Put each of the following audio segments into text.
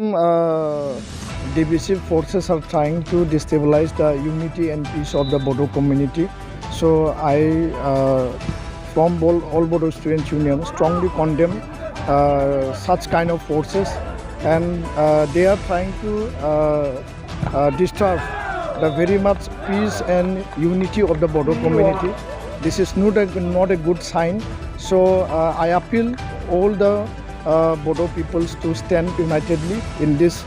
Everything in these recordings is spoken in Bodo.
some divisive forces are trying to destabilize the unity and peace of the Bodo community. So I, from all Bodo Student Union, strongly condemn such kind of forces, and they are trying to disturb the very much peace and unity of the Bodo community. This is not a good sign. So I appeal all the Bodo peoples to stand unitedly in this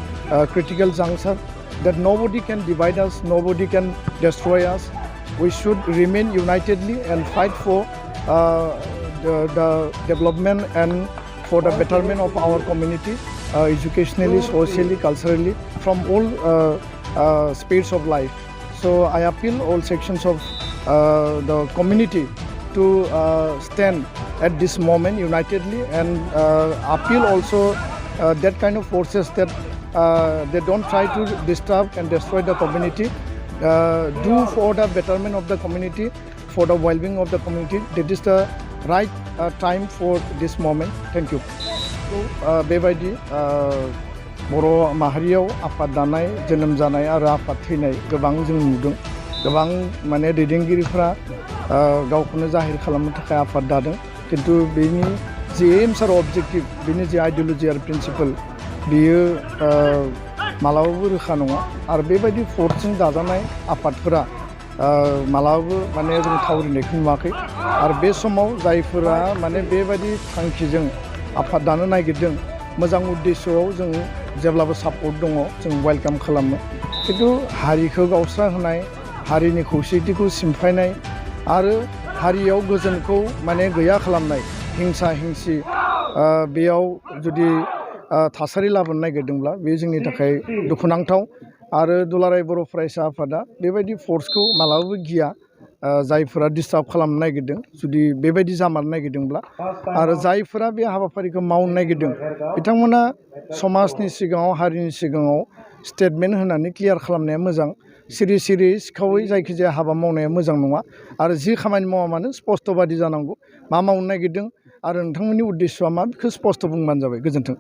critical juncture, that nobody can divide us, nobody can destroy us. We should remain unitedly and fight for the development and for the betterment of our community, educationally, socially, culturally, from all spheres of life. So I appeal all sections of the community to stand at this moment unitedly, and appeal also that kind of forces that they don't try to disturb and destroy the community, do for the betterment of the community, for the well-being of the community. That is the right time for this moment. Thank you. बेबायदि बर' माहारियाव आफाद दानाय, जोनोम जानाय आरो आफाद थैनाय गोबां जों नुदों. गोबां माने दैदेनगिरिफ्रा गावखौनो जाहिर खालामनो थाखाय आफाद दादों, किन्तु बेनि जि एम्स आरो अबजेक्टिभ, बेनि जि आइडियोलजि आरो प्रिन्सिपल, बेयो मालाबाबो रोखा नङा. आरो बेबायदि फर्सजों दाजानाय आफादफोरा मालाबाबो माने जों थावरिनायखौ नुवाखै. आरो बे समाव जायफोरा माने बेबायदि थांखिजों आफाद दानो नागिरदों, मोजां उद्देश्यआव जों जेब्लाबो सापर्ट दङ, जों वेलकाम खालामो. किन्तु हारिखौ गावस्रा होनाय, हारिनि खौसेथिखौ सिमफायनाय आरो हारियाव गोजोनखौ माने गैया खालामनाय, हिंसा हिंसि बेयाव जुदि थासारि लाबोनो नागिरदोंब्ला बे जोंनि थाखाय दुखुनांथाव. आरो दुलाराय बर' फरायसा आफादा बेबायदि फर्सखौ मालाबाबो गिया. जायफोरा डिस्टार्ब खालामनो नागिरदों, जुदि बेबायदि जामारनो नागिरदोंब्ला, आरो जायफोरा बे हाबाफारिखौ मावनो नागिरदों, बिथांमोना समाजनि सिगाङाव, हारिनि सिगाङाव स्टेटमेन्ट होनानै क्लियार खालामनाया मोजां. सिरि सिरि सिखावै जायखिजाया हाबा मावनाया मोजां नङा. आरो जि खामानि मावा मानो स्पष्टबादि जानांगौ, मा मावनो नागिरदों आरो नोंथांमोननि उद्देश्यआ मा, बेखौ स्पष्ट बुंबानो जाबाय. गोजोन्थों.